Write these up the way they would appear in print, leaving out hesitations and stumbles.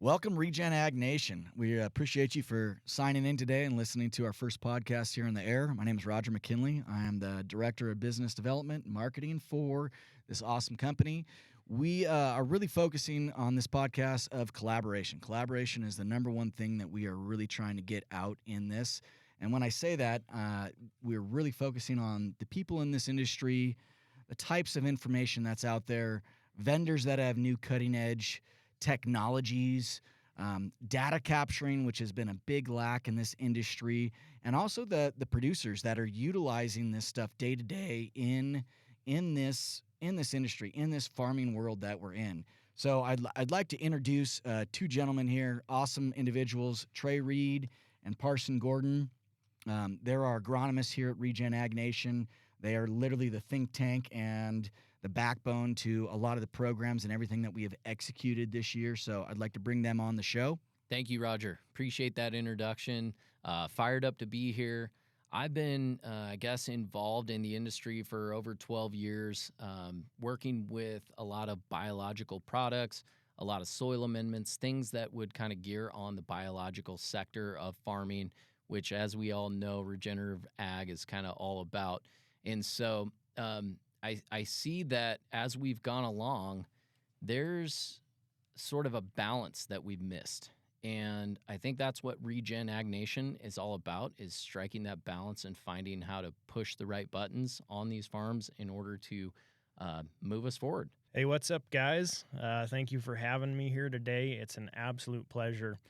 Welcome, RegenAg Nation. We appreciate you for signing in today and listening to our first podcast here in the air. My name is Roger McKinley. I am the Director of Business Development and Marketing for this awesome company. We are really focusing on this podcast of collaboration. Collaboration is the number one thing that we are really trying to get out in this. And when I say that, we're really focusing on the people in this industry, the types of information that's out there, vendors that have new cutting edge technologies, data capturing, which has been a big lack in this industry, and also the producers that are utilizing this stuff day to day in this industry, in this farming world that we're in. So I'd like to introduce two gentlemen here, awesome individuals, Trey Reed and Parson Gordon. They're our agronomists here at RegenAg Nation. They are literally the think tank and the backbone to a lot of the programs and everything that we have executed this year. So I'd like to bring them on the show. Thank you, Roger. Appreciate that introduction. Fired up to be here. I've been, involved in the industry for over 12 years, working with a lot of biological products, a lot of soil amendments, things that would kind of gear on the biological sector of farming, which, as we all know, regenerative ag is kind of all about. And so I see that as we've gone along, there's sort of a balance that we've missed. And I think that's what RegenAg Nation is all about, is striking that balance and finding how to push the right buttons on these farms in order to move us forward. Hey, what's up, guys? Thank you for having me here today. It's an absolute pleasure.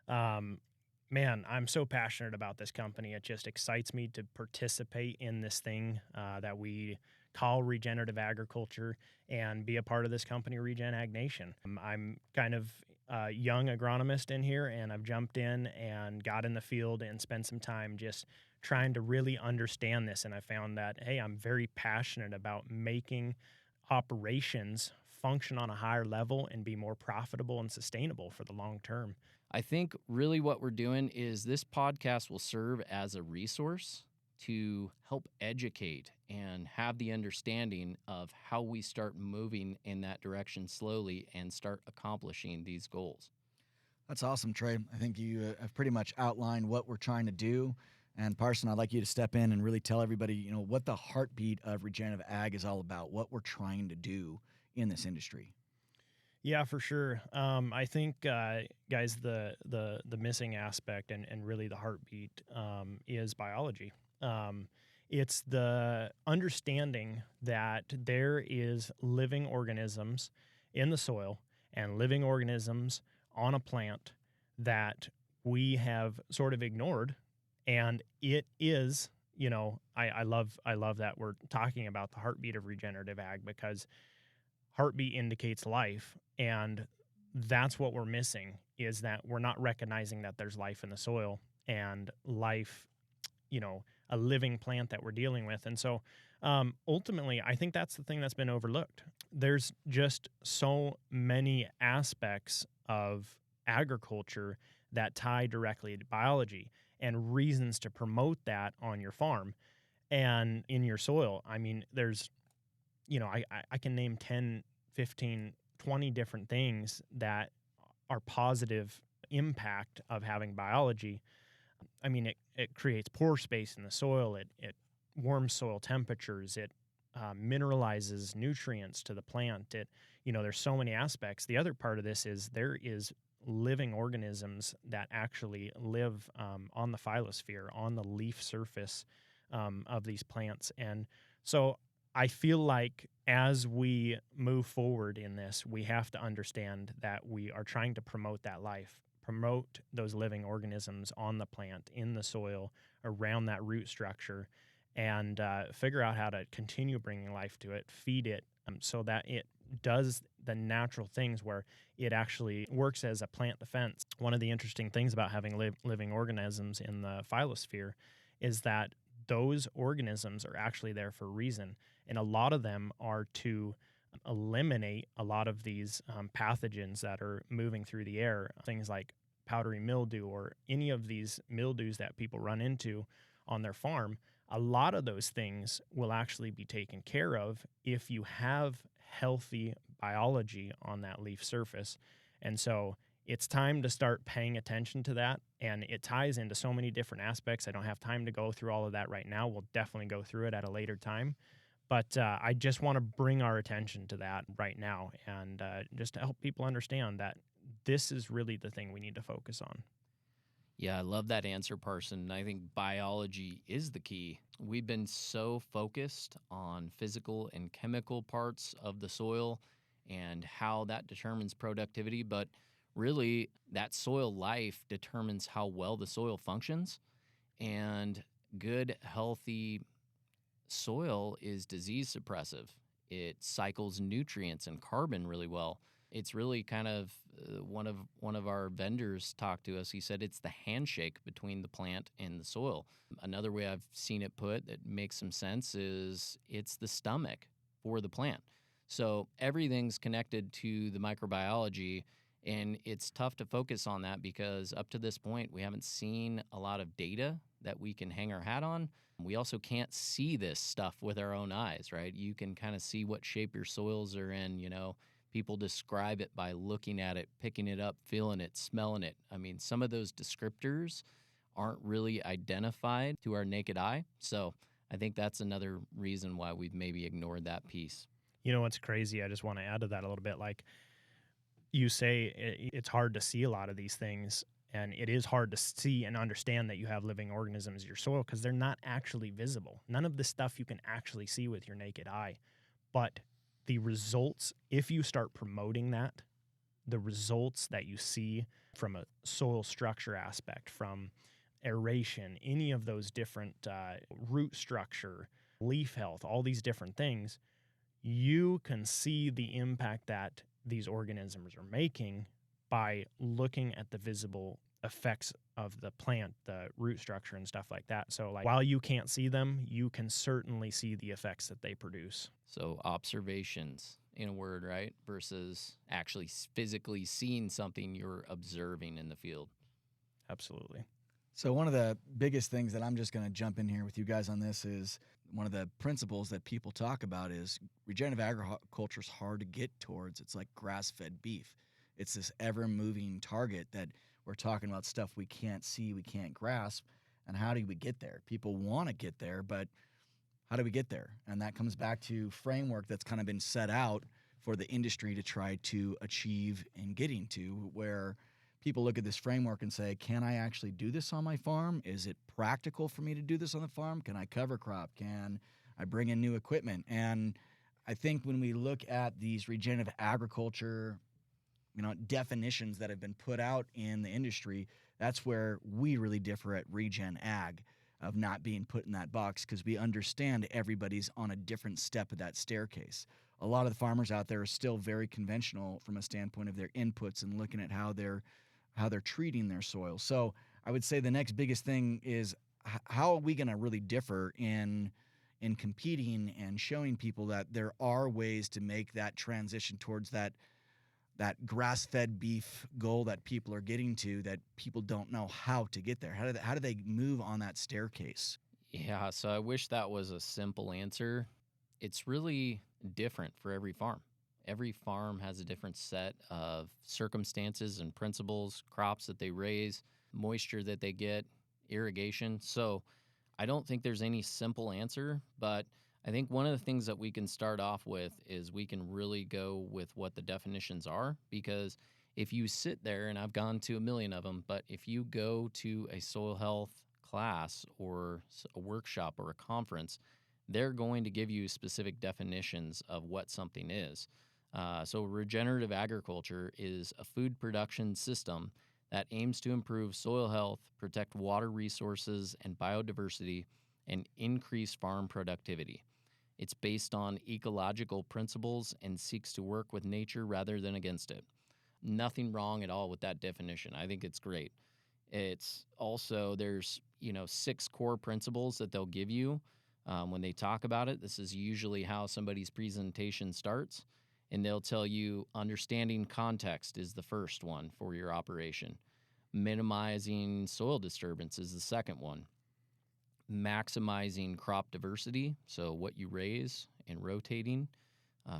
Man, I'm so passionate about this company. It just excites me to participate in this thing that we call regenerative agriculture and be a part of this company, RegenAg Nation. I'm kind of a young agronomist in here, and I've jumped in and got in the field and spent some time just trying to really understand this. And I found that, hey, I'm very passionate about making operations function on a higher level and be more profitable and sustainable for the long term. I think really what we're doing is this podcast will serve as a resource to help educate and have the understanding of how we start moving in that direction slowly and start accomplishing these goals. That's awesome, Trey. I think you have pretty much outlined what we're trying to do. And Parson, I'd like you to step in and really tell everybody, what the heartbeat of regenerative ag is all about, what we're trying to do in this industry. Yeah, for sure. I think, guys, the missing aspect and really the heartbeat is biology. It's the understanding that there is living organisms in the soil and living organisms on a plant that we have sort of ignored. And it is, I love that we're talking about the heartbeat of regenerative ag, because heartbeat indicates life. And that's what we're missing, is that we're not recognizing that there's life in the soil and life, a living plant that we're dealing with. And so ultimately, I think that's the thing that's been overlooked. There's just so many aspects of agriculture that tie directly to biology and reasons to promote that on your farm and in your soil. I mean, there's, I can name 10, 15, 20 different things that are positive impact of having biology. I mean, it creates pore space in the soil. It warms soil temperatures. It mineralizes nutrients to the plant. There's so many aspects. The other part of this is there is living organisms that actually live on the phylosphere, on the leaf surface of these plants. And so I feel like as we move forward in this, we have to understand that we are trying to promote that life, promote those living organisms on the plant, in the soil, around that root structure, and figure out how to continue bringing life to it, feed it, so that it does the natural things where it actually works as a plant defense. One of the interesting things about having living organisms in the phylosphere is that those organisms are actually there for a reason, and a lot of them are to eliminate a lot of these pathogens that are moving through the air, things like powdery mildew or any of these mildews that people run into on their farm. A lot of those things will actually be taken care of if you have healthy biology on that leaf surface. And so it's time to start paying attention to that. And it ties into so many different aspects. I don't have time to go through all of that right now. We'll definitely go through it at a later time. But I just want to bring our attention to that right now, and just to help people understand that this is really the thing we need to focus on. Yeah, I love that answer, Parson. I think biology is the key. We've been so focused on physical and chemical parts of the soil and how that determines productivity, but really that soil life determines how well the soil functions. And good, healthy soil is disease suppressive. It cycles nutrients and carbon really well. It's really kind of one of our vendors talked to us. He said it's the handshake between the plant and the soil. Another way I've seen it put that makes some sense is it's the stomach for the plant. So everything's connected to the microbiology, and it's tough to focus on that because up to this point we haven't seen a lot of data that we can hang our hat on. We also can't see this stuff with our own eyes, right? You can kind of see what shape your soils are in, People describe it by looking at it, picking it up, feeling it, smelling it. I mean, some of those descriptors aren't really identified to our naked eye. So I think that's another reason why we've maybe ignored that piece. You know what's crazy? I just want to add to that a little bit. Like you say, it's hard to see a lot of these things, and it is hard to see and understand that you have living organisms in your soil because they're not actually visible. None of the stuff you can actually see with your naked eye. But the results, if you start promoting that, the results that you see from a soil structure aspect, from aeration, any of those different root structure, leaf health, all these different things, you can see the impact that these organisms are making by looking at the visible effects of the plant, the root structure and stuff like that. So like while you can't see them, you can certainly see the effects that they produce. So observations, in a word, right? Versus actually physically seeing something you're observing in the field. Absolutely. So one of the biggest things that I'm just going to jump in here with you guys on this is one of the principles that people talk about is regenerative agriculture is hard to get towards. It's like grass-fed beef. It's this ever-moving target that we're talking about stuff we can't see, we can't grasp, and how do we get there? People want to get there, but how do we get there? And that comes back to framework that's kind of been set out for the industry to try to achieve in getting to, where people look at this framework and say, can I actually do this on my farm? Is it practical for me to do this on the farm? Can I cover crop? Can I bring in new equipment? And I think when we look at these regenerative agriculture definitions that have been put out in the industry, that's where we really differ at RegenAg, of not being put in that box, because we understand everybody's on a different step of that staircase. A lot of the farmers out there are still very conventional from a standpoint of their inputs and looking at how they're treating their soil. So I would say the next biggest thing is how are we going to really differ in competing and showing people that there are ways to make that transition towards that grass-fed beef goal that people are getting to, that people don't know how to get there. How do they move on that staircase? Yeah, so I wish that was a simple answer. It's really different for every farm. Every farm has a different set of circumstances and principles, crops that they raise, moisture that they get, irrigation. So I don't think there's any simple answer, but I think one of the things that we can start off with is we can really go with what the definitions are, because if you sit there, and I've gone to a million of them, but if you go to a soil health class or a workshop or a conference, they're going to give you specific definitions of what something is. So regenerative agriculture is a food production system that aims to improve soil health, protect water resources and biodiversity, and increase farm productivity. It's based on ecological principles and seeks to work with nature rather than against it. Nothing wrong at all with that definition. I think it's great. It's also, there's 6 core principles that they'll give you when they talk about it. This is usually how somebody's presentation starts, and they'll tell you understanding context is the first one for your operation. Minimizing soil disturbance is the second one. Maximizing crop diversity, so what you raise and rotating,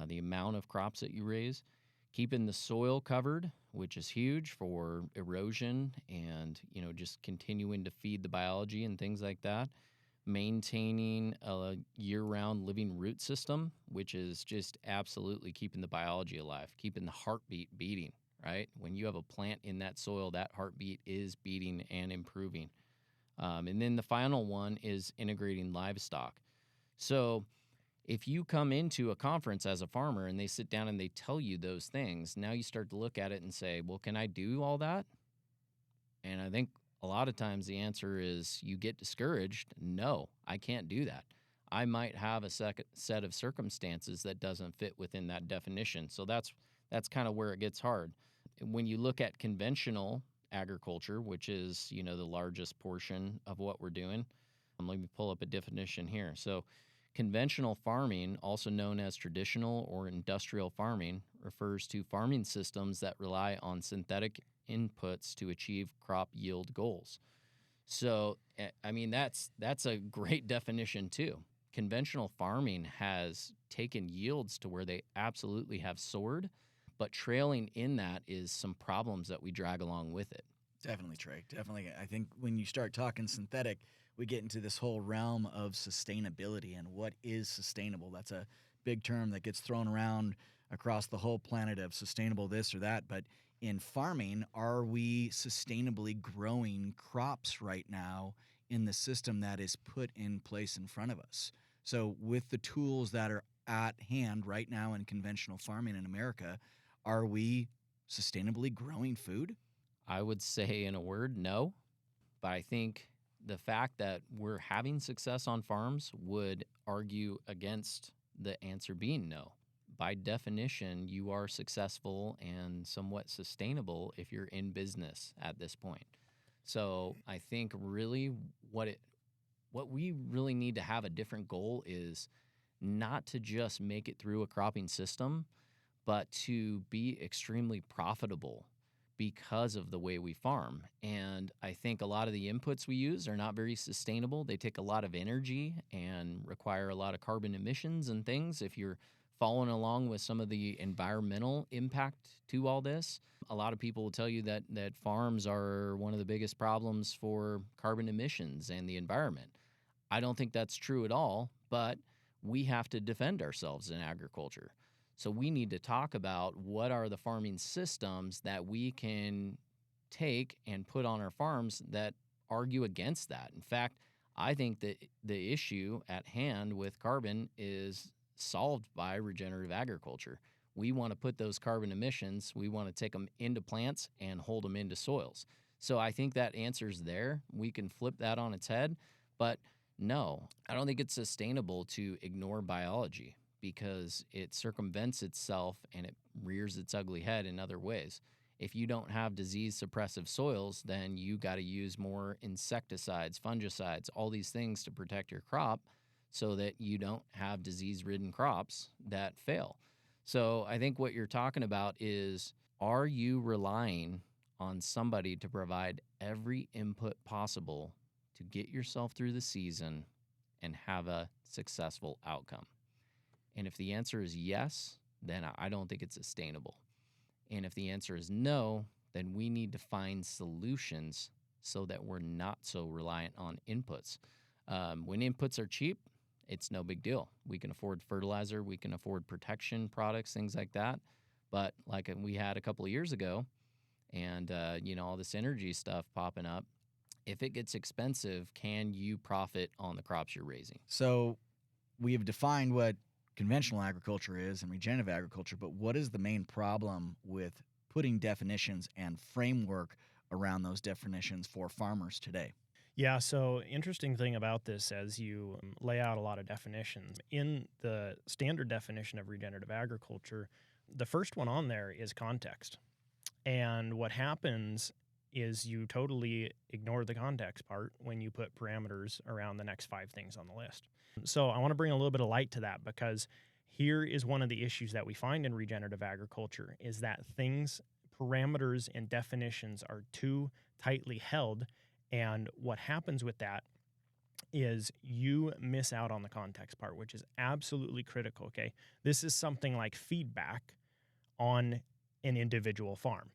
the amount of crops that you raise. keeping the soil covered, which is huge for erosion and, just continuing to feed the biology and things like that. Maintaining a year-round living root system, which is just absolutely keeping the biology alive, keeping the heartbeat beating, right? When you have a plant in that soil, that heartbeat is beating and improving. And then the final one is integrating livestock. So if you come into a conference as a farmer and they sit down and they tell you those things, now you start to look at it and say, well, can I do all that? And I think a lot of times the answer is you get discouraged. No, I can't do that. I might have a second set of circumstances that doesn't fit within that definition. So that's kind of where it gets hard. When you look at conventional agriculture, which is, the largest portion of what we're doing, let me pull up a definition here. So conventional farming, also known as traditional or industrial farming, refers to farming systems that rely on synthetic inputs to achieve crop yield goals. So, that's a great definition too. Conventional farming has taken yields to where they absolutely have soared, but trailing in that is some problems that we drag along with it. Definitely, Trey. Definitely. I think when you start talking synthetic, we get into this whole realm of sustainability and what is sustainable. That's a big term that gets thrown around across the whole planet of sustainable this or that. But in farming, are we sustainably growing crops right now in the system that is put in place in front of us? So with the tools that are at hand right now in conventional farming in America, are we sustainably growing food? I would say in a word, no. But I think the fact that we're having success on farms would argue against the answer being no. By definition, you are successful and somewhat sustainable if you're in business at this point. So I think really what we really need to have a different goal is not to just make it through a cropping system, but to be extremely profitable because of the way we farm. And I think a lot of the inputs we use are not very sustainable. They take a lot of energy and require a lot of carbon emissions and things. If you're following along with some of the environmental impact to all this, a lot of people will tell you that farms are one of the biggest problems for carbon emissions and the environment. I don't think that's true at all, but we have to defend ourselves in agriculture. So we need to talk about what are the farming systems that we can take and put on our farms that argue against that. In fact, I think that the issue at hand with carbon is solved by regenerative agriculture. We want to put those carbon emissions, we want to take them into plants and hold them into soils. So I think that answer's there. We can flip that on its head, but no, I don't think it's sustainable to ignore biology, because it circumvents itself and it rears its ugly head in other ways. If you don't have disease suppressive soils, then you got to use more insecticides, fungicides, all these things to protect your crop so that you don't have disease-ridden crops that fail. So I think what you're talking about is, are you relying on somebody to provide every input possible to get yourself through the season and have a successful outcome? And if the answer is yes, then I don't think it's sustainable. And if the answer is no, then we need to find solutions so that we're not so reliant on inputs. When inputs are cheap, it's no big deal. We can afford fertilizer, we can afford protection products, things like that. But like we had a couple of years ago, and all this energy stuff popping up, if it gets expensive, can you profit on the crops you're raising? So we have defined what conventional agriculture is and regenerative agriculture, but what is the main problem with putting definitions and framework around those definitions for farmers today? Yeah, so interesting thing about this, as you lay out a lot of definitions, in the standard definition of regenerative agriculture, the first one on there is context. And what happens is you totally ignore the context part when you put parameters around the next 5 things on the list. So I want to bring a little bit of light to that, because here is one of the issues that we find in regenerative agriculture is that parameters and definitions are too tightly held. And what happens with that is you miss out on the context part, which is absolutely critical, okay? This is something like feedback on an individual farm.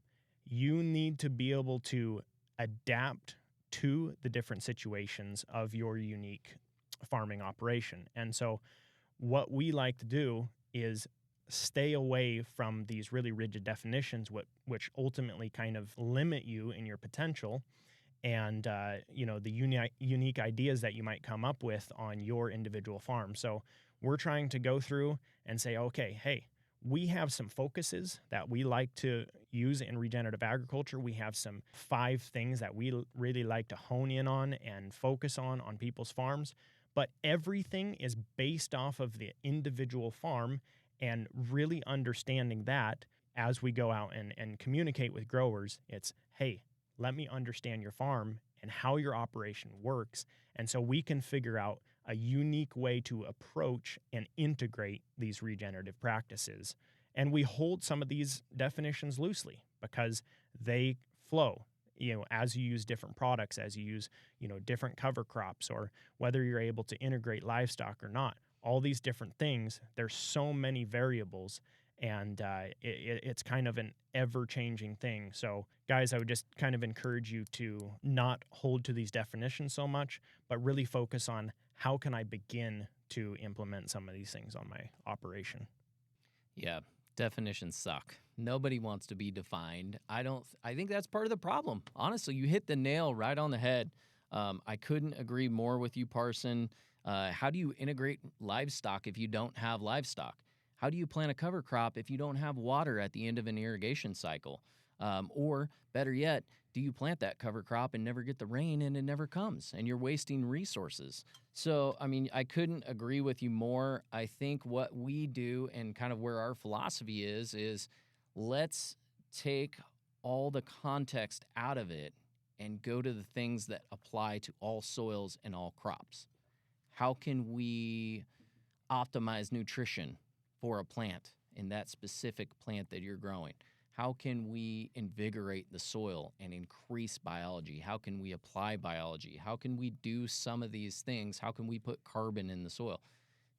You need to be able to adapt to the different situations of your unique farming operation. And so what we like to do is stay away from these really rigid definitions, which ultimately kind of limit you in your potential and the unique ideas that you might come up with on your individual farm. So we're trying to go through and say, okay, hey, we have some focuses that we like to use in regenerative agriculture. We have some 5 things that we really like to hone in on and focus on people's farms. But everything is based off of the individual farm, and really understanding that as we go out and communicate with growers, it's, hey, let me understand your farm and how your operation works. And so we can figure out a unique way to approach and integrate these regenerative practices. And we hold some of these definitions loosely because they flow, as you use different products, as you use, different cover crops, or whether you're able to integrate livestock or not. All these different things, there's so many variables, and it's kind of an ever-changing thing. So, guys, I would just kind of encourage you to not hold to these definitions so much, but really focus on how can I begin to implement some of these things on my operation. Yeah, definitions suck. Nobody wants to be defined. I think that's part of the problem. Honestly, you hit the nail right on the head. I couldn't agree more with you, Parson. How do you integrate livestock if you don't have livestock? How do you plant a cover crop if you don't have water at the end of an irrigation cycle? Or better yet, do you plant that cover crop and never get the rain and it never comes and you're wasting resources? So, I couldn't agree with you more. I think what we do and kind of where our philosophy is let's take all the context out of it and go to the things that apply to all soils and all crops. How can we optimize nutrition for a plant in that specific plant that you're growing? How can we invigorate the soil and increase biology? How can we apply biology? How can we do some of these things? How can we put carbon in the soil?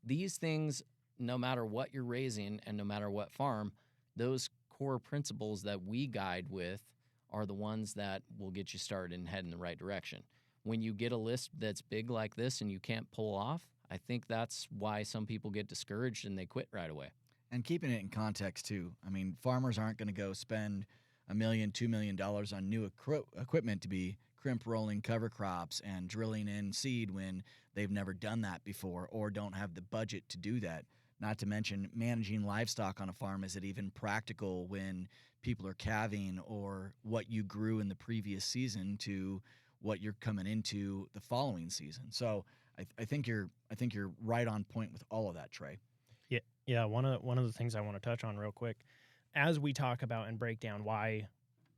These things, no matter what you're raising and no matter what farm, those core principles that we guide with are the ones that will get you started and head in the right direction. When you get a list that's big like this and you can't pull off, I think that's why some people get discouraged and they quit right away. And keeping it in context, too. Farmers aren't going to go spend $1 million, $2 million on new equipment to be crimp rolling cover crops and drilling in seed when they've never done that before or don't have the budget to do that. Not to mention managing livestock on a farm. Is it even practical when people are calving, or what you grew in the previous season to what you're coming into the following season? So I think you're right on point with all of that, Trey. Yeah. One of the things I want to touch on real quick, as we talk about and break down why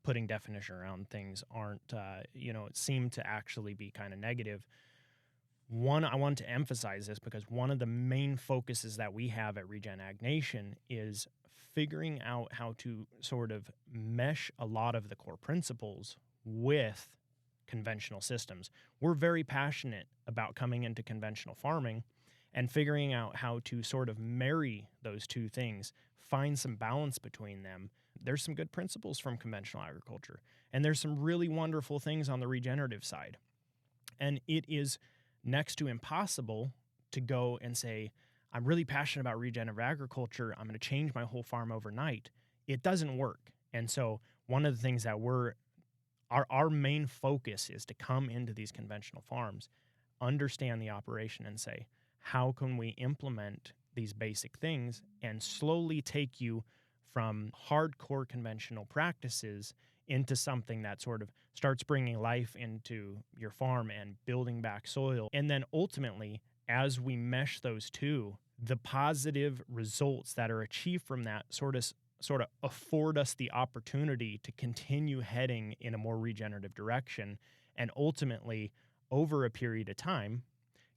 putting definition around things aren't, seem to actually be kind of negative. One, I want to emphasize this because one of the main focuses that we have at RegenAg Nation is figuring out how to sort of mesh a lot of the core principles with conventional systems. We're very passionate about coming into conventional farming and figuring out how to sort of marry those two things, find some balance between them. There's some good principles from conventional agriculture, and there's some really wonderful things on the regenerative side. And it is next to impossible to go and say, I'm really passionate about regenerative agriculture, I'm going to change my whole farm overnight. It doesn't work. And so one of the things that our main focus is to come into these conventional farms, understand the operation, and say, how can we implement these basic things and slowly take you from hardcore conventional practices into something that sort of starts bringing life into your farm and building back soil. And then ultimately, as we mesh those two, the positive results that are achieved from that sort of afford us the opportunity to continue heading in a more regenerative direction. And ultimately, over a period of time,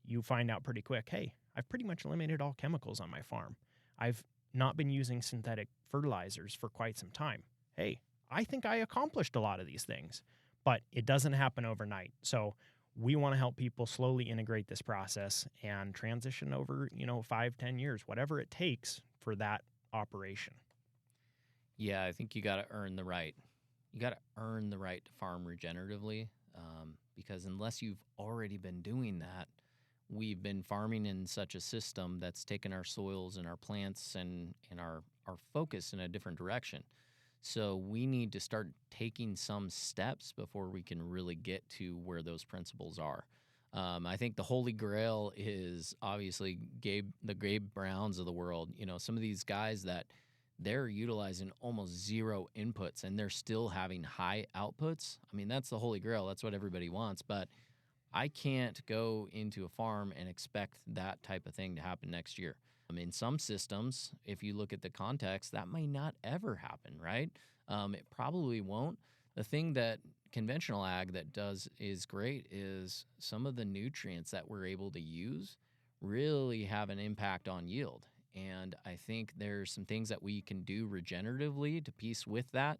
you find out pretty quick, hey, I've pretty much eliminated all chemicals on my farm. I've not been using synthetic fertilizers for quite some time. Hey, I think I accomplished a lot of these things, but it doesn't happen overnight. So we want to help people slowly integrate this process and transition over, 5-10 years, whatever it takes for that operation. Yeah, I think you got to earn the right. You got to earn the right to farm regeneratively, because unless you've already been doing that, we've been farming in such a system that's taken our soils and our plants and our focus in a different direction. So we need to start taking some steps before we can really get to where those principles are. I think the holy grail is obviously the Gabe Browns of the world. You know, some of these guys that they're utilizing almost zero inputs and they're still having high outputs. I mean, that's the holy grail. That's what everybody wants. But I can't go into a farm and expect that type of thing to happen next year. In some systems, if you look at the context, that may not ever happen, right? It probably won't. The thing that conventional ag that does is great is some of the nutrients that we're able to use really have an impact on yield. And I think there's some things that we can do regeneratively to piece with that.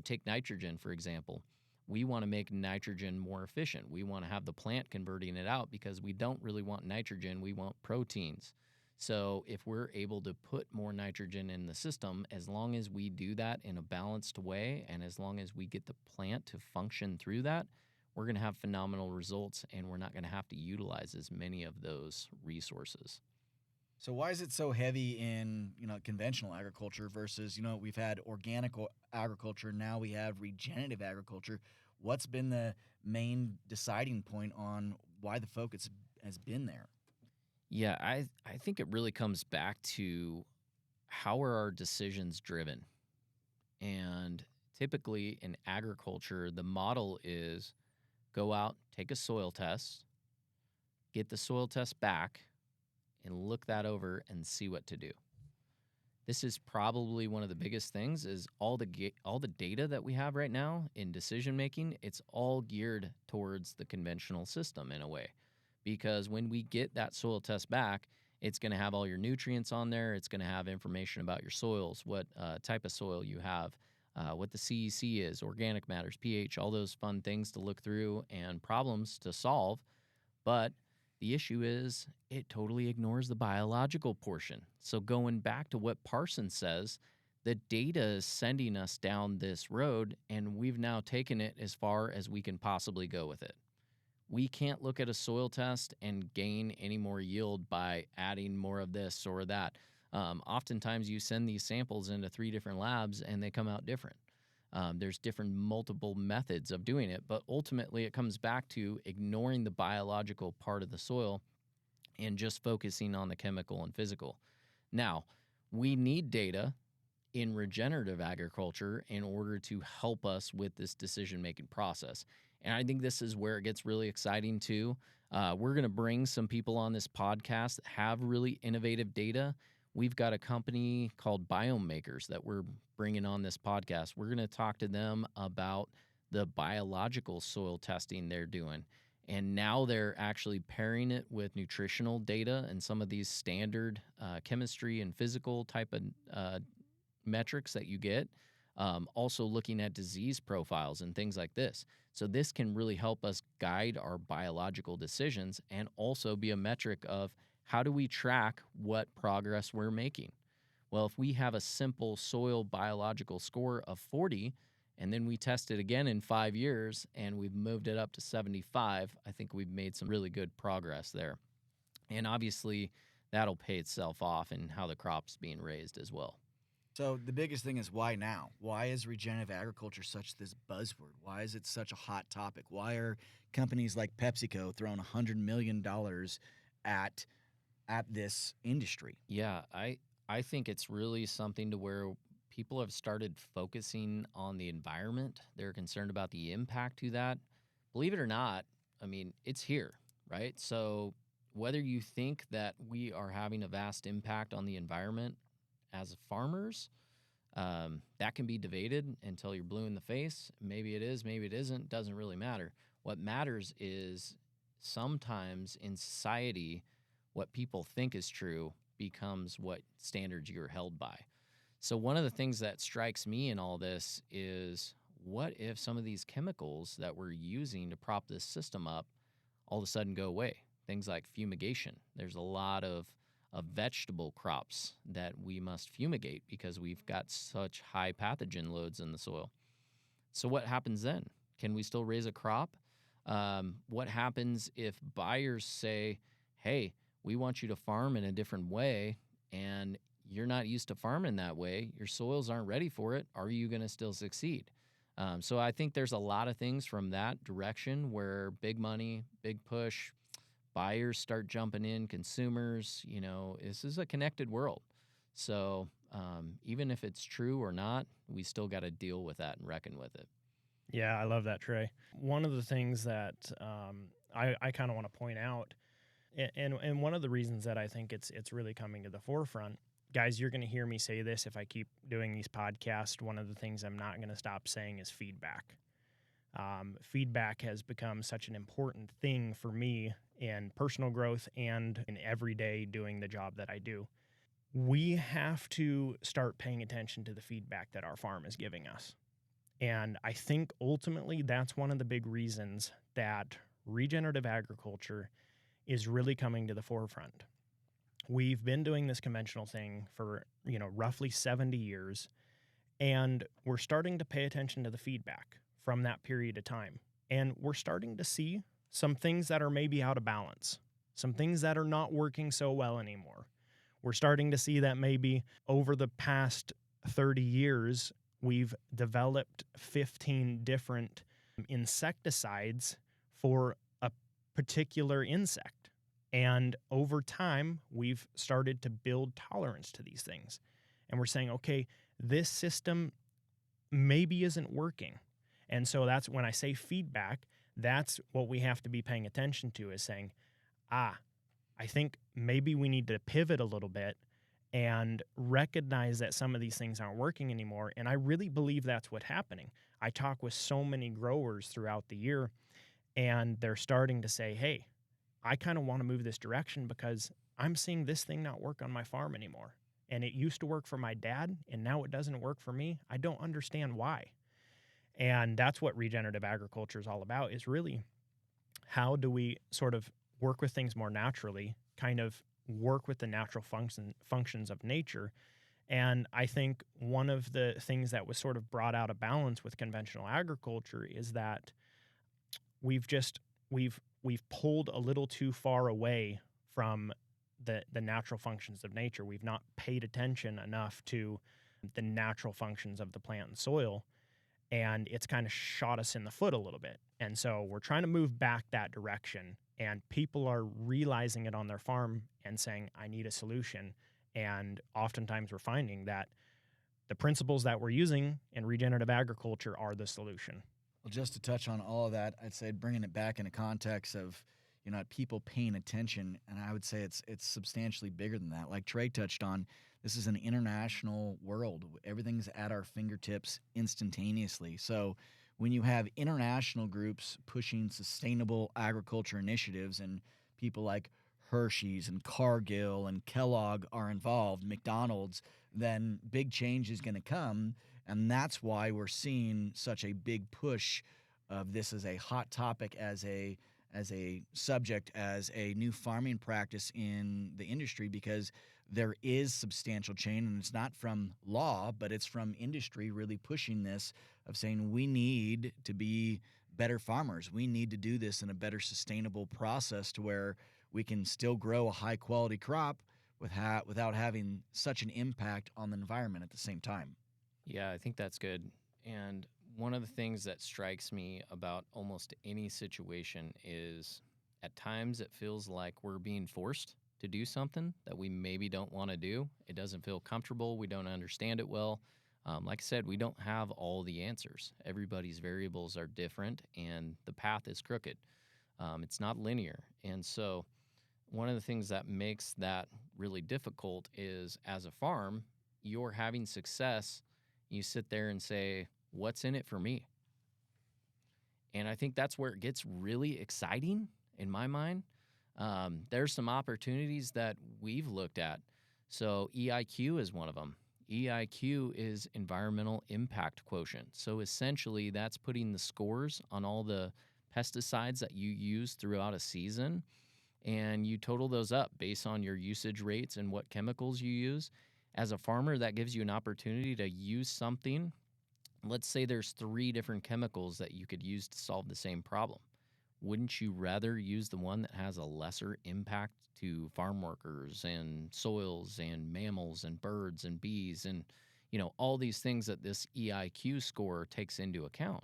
Take nitrogen, for example. We want to make nitrogen more efficient. We want to have the plant converting it out because we don't really want nitrogen. We want proteins. So if we're able to put more nitrogen in the system, as long as we do that in a balanced way and as long as we get the plant to function through that, we're going to have phenomenal results and we're not going to have to utilize as many of those resources. So why is it so heavy in, conventional agriculture versus, we've had organic agriculture, now we have regenerative agriculture. What's been the main deciding point on why the focus has been there? Yeah, I think it really comes back to how are our decisions driven? And typically in agriculture, the model is go out, take a soil test, get the soil test back, and look that over and see what to do. This is probably one of the biggest things is all the data that we have right now in decision making, it's all geared towards the conventional system in a way. Because when we get that soil test back, it's going to have all your nutrients on there. It's going to have information about your soils, what type of soil you have, what the CEC is, organic matters, pH, all those fun things to look through and problems to solve. But the issue is it totally ignores the biological portion. So going back to what Parson says, the data is sending us down this road, and we've now taken it as far as we can possibly go with it. We can't look at a soil test and gain any more yield by adding more of this or that. Oftentimes you send these samples into 3 different labs and they come out different. There's different multiple methods of doing it, but ultimately it comes back to ignoring the biological part of the soil and just focusing on the chemical and physical. Now, we need data in regenerative agriculture in order to help us with this decision-making process. And I think this is where it gets really exciting too. We're going to bring some people on this podcast that have really innovative data. We've got a company called Biome Makers that we're bringing on this podcast. We're going to talk to them about the biological soil testing they're doing. And now they're actually pairing it with nutritional data and some of these standard chemistry and physical type of metrics that you get. Also looking at disease profiles and things like this. So this can really help us guide our biological decisions and also be a metric of how do we track what progress we're making. Well, if we have a simple soil biological score of 40 and then we test it again in 5 years and we've moved it up to 75, I think we've made some really good progress there. And obviously that'll pay itself off in how the crop's being raised as well. So the biggest thing is why now? Why is regenerative agriculture such this buzzword? Why is it such a hot topic? Why are companies like PepsiCo throwing $100 million at this industry? Yeah, I think it's really something to where people have started focusing on the environment. They're concerned about the impact to that. Believe it or not, I mean, it's here, right? So whether you think that we are having a vast impact on the environment as farmers, that can be debated until you're blue in the face. Maybe it is, maybe it isn't, doesn't really matter. What matters is sometimes in society, what people think is true becomes what standards you're held by. So one of the things that strikes me in all this is what if some of these chemicals that we're using to prop this system up all of a sudden go away? Things like fumigation. There's a lot of of vegetable crops that we must fumigate because we've got such high pathogen loads in the soil. So what happens then? Can we still raise a crop? What happens if buyers say, hey, we want you to farm in a different way, and you're not used to farming that way, your soils aren't ready for it, are you going to still succeed? So I think there's a lot of things from that direction where big money, big push, buyers start jumping in, consumers, this is a connected world. So even if it's true or not, we still got to deal with that and reckon with it. Yeah, I love that, Trey. One of the things that I kind of want to point out, and one of the reasons that I think it's really coming to the forefront, guys, you're going to hear me say this if I keep doing these podcasts. One of the things I'm not going to stop saying is feedback. Feedback has become such an important thing for me in personal growth and in everyday doing the job that I do. We have to start paying attention to the feedback that our farm is giving us. And I think ultimately that's one of the big reasons that regenerative agriculture is really coming to the forefront. We've been doing this conventional thing for, roughly 70 years, and we're starting to pay attention to the feedback from that period of time. And we're starting to see some things that are maybe out of balance, some things that are not working so well anymore. We're starting to see that maybe over the past 30 years, we've developed 15 different insecticides for a particular insect. And over time, we've started to build tolerance to these things. And we're saying, okay, this system maybe isn't working. And so that's when I say feedback, that's what we have to be paying attention to, is saying, I think maybe we need to pivot a little bit and recognize that some of these things aren't working anymore. And I really believe that's what's happening. I talk with so many growers throughout the year, and they're starting to say, hey, I kind of want to move this direction because I'm seeing this thing not work on my farm anymore. And it used to work for my dad, and now it doesn't work for me. I don't understand why. And that's what regenerative agriculture is all about, is really how do we sort of work with things more naturally, kind of work with the natural functions of nature. And I think one of the things that was sort of brought out of balance with conventional agriculture is that we've pulled a little too far away from the natural functions of nature. We've not paid attention enough to the natural functions of the plant and soil, and it's kind of shot us in the foot a little bit. And so we're trying to move back that direction, and people are realizing it on their farm and saying, I need a solution. And oftentimes we're finding that the principles that we're using in regenerative agriculture are the solution. Well, just to touch on all of that, I'd say bringing it back in a context of, people paying attention, and I would say it's substantially bigger than that. Like Trey touched on, this is an international world. Everything's at our fingertips instantaneously. So when you have international groups pushing sustainable agriculture initiatives and people like Hershey's and Cargill and Kellogg are involved, McDonald's, then big change is going to come. And that's why we're seeing such a big push of this as a hot topic, as a subject, as a new farming practice in the industry, because there is substantial change, and it's not from law, but it's from industry really pushing this, of saying we need to be better farmers. We need to do this in a better sustainable process to where we can still grow a high quality crop without having such an impact on the environment at the same time. Yeah, I think that's good. And one of the things that strikes me about almost any situation is at times it feels like we're being forced to do something that we maybe don't want to do. It doesn't feel comfortable. We don't understand it well. Like I said, we don't have all the answers. Everybody's variables are different, and the path is crooked. It's not linear. And so one of the things that makes that really difficult is, as a farm, you're having success. You sit there and say, what's in it for me? And I think that's where it gets really exciting in my mind. There's some opportunities that we've looked at. So EIQ is one of them. EIQ is environmental impact quotient. So essentially that's putting the scores on all the pesticides that you use throughout a season and you total those up based on your usage rates and what chemicals you use. As a farmer, that gives you an opportunity to use something. Let's say there's 3 different chemicals that you could use to solve the same problem. Wouldn't you rather use the one that has a lesser impact to farm workers and soils and mammals and birds and bees and all these things that this EIQ score takes into account?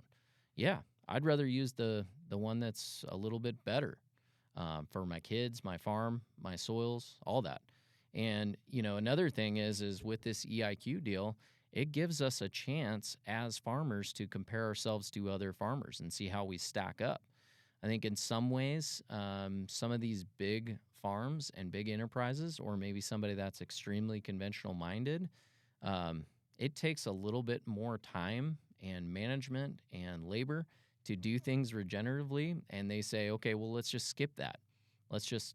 Yeah, I'd rather use the one that's a little bit better for my kids, my farm, my soils, all that. And another thing is with this EIQ deal, it gives us a chance as farmers to compare ourselves to other farmers and see how we stack up. I think in some ways, some of these big farms and big enterprises, or maybe somebody that's extremely conventional minded, it takes a little bit more time and management and labor to do things regeneratively. And they say, okay, well, let's just skip that. Let's just,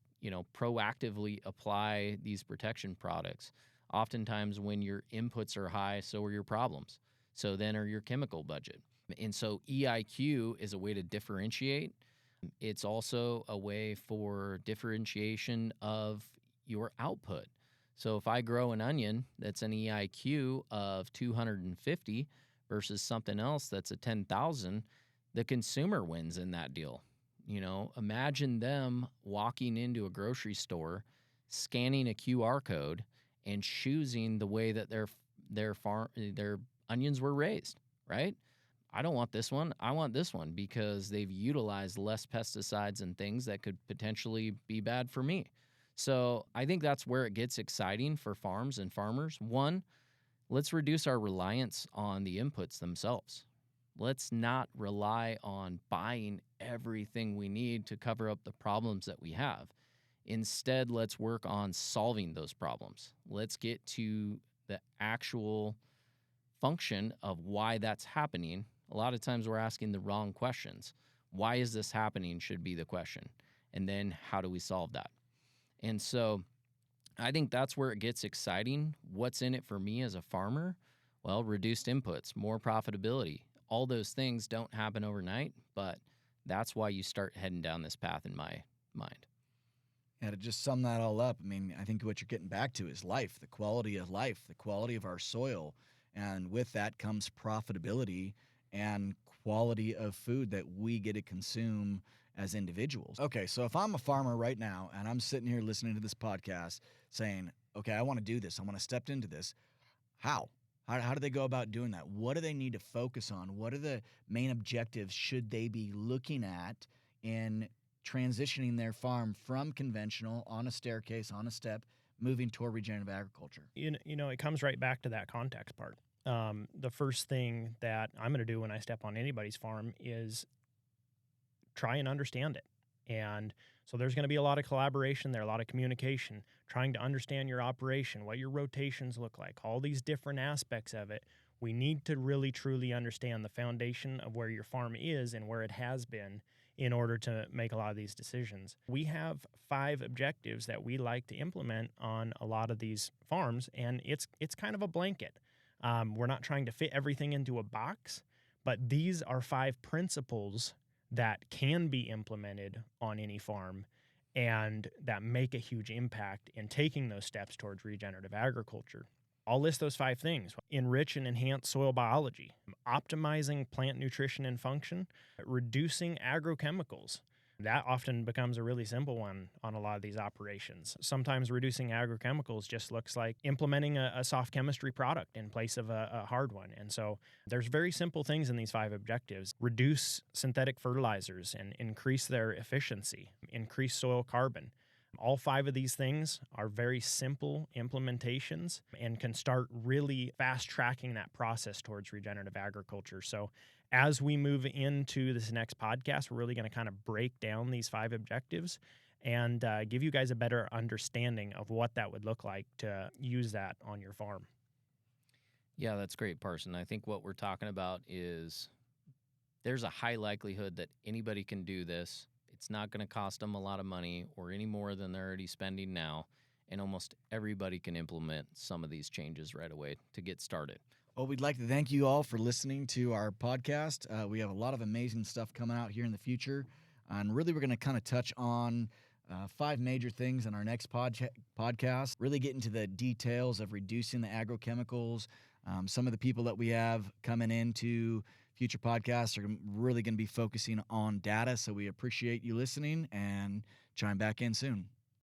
proactively apply these protection products. Oftentimes when your inputs are high, so are your problems. So then are your chemical budget. And so EIQ is a way to differentiate. It's also a way for differentiation of your output. So if I grow an onion that's an EIQ of 250 versus something else that's a 10,000, the consumer wins in that deal. Imagine them walking into a grocery store, scanning a QR code, and choosing the way that their onions were raised, right? I don't want this one. I want this one because they've utilized less pesticides and things that could potentially be bad for me. So I think that's where it gets exciting for farms and farmers. One, let's reduce our reliance on the inputs themselves. Let's not rely on buying everything we need to cover up the problems that we have. Instead, let's work on solving those problems. Let's get to the actual function of why that's happening. A lot of times we're asking the wrong questions. Why is this happening should be the question. And then how do we solve that? And so I think that's where it gets exciting. What's in it for me as a farmer? Well, reduced inputs, more profitability. All those things don't happen overnight, but that's why you start heading down this path in my mind. Yeah, to just sum that all up, I mean, I think what you're getting back to is life, the quality of life, the quality of our soil. And with that comes profitability and quality of food that we get to consume as individuals. Okay, so if I'm a farmer right now and I'm sitting here listening to this podcast saying, okay, I want to do this, I want to step into this, how? How do they go about doing that? What do they need to focus on? What are the main objectives should they be looking at in transitioning their farm from conventional on a staircase, on a step, moving toward regenerative agriculture? It comes right back to that context part. The first thing that I'm going to do when I step on anybody's farm is try and understand it. And so there's going to be a lot of collaboration there, a lot of communication, trying to understand your operation, what your rotations look like, all these different aspects of it. We need to really, truly understand the foundation of where your farm is and where it has been in order to make a lot of these decisions. We have 5 objectives that we like to implement on a lot of these farms, and it's kind of a blanket. We're not trying to fit everything into a box, but these are 5 principles that can be implemented on any farm and that make a huge impact in taking those steps towards regenerative agriculture. I'll list those 5 things: enrich and enhance soil biology, optimizing plant nutrition and function, reducing agrochemicals. That often becomes a really simple one on a lot of these operations. Sometimes reducing agrochemicals just looks like implementing a soft chemistry product in place of a hard one. And so there's very simple things in these 5 objectives. Reduce synthetic fertilizers and increase their efficiency, increase soil carbon. All 5 of these things are very simple implementations and can start really fast tracking that process towards regenerative agriculture. So as we move into this next podcast, we're really going to kind of break down these 5 objectives and give you guys a better understanding of what that would look like to use that on your farm. Yeah, that's great, Parson. I think what we're talking about is there's a high likelihood that anybody can do this. It's not going to cost them a lot of money or any more than they're already spending now, and almost everybody can implement some of these changes right away to get started. Well, we'd like to thank you all for listening to our podcast. We have a lot of amazing stuff coming out here in the future, and really we're going to kind of touch on 5 major things in our next podcast. Really get into the details of reducing the agrochemicals. Some of the people that we have coming into future podcasts are really going to be focusing on data. So we appreciate you listening, and chime back in soon.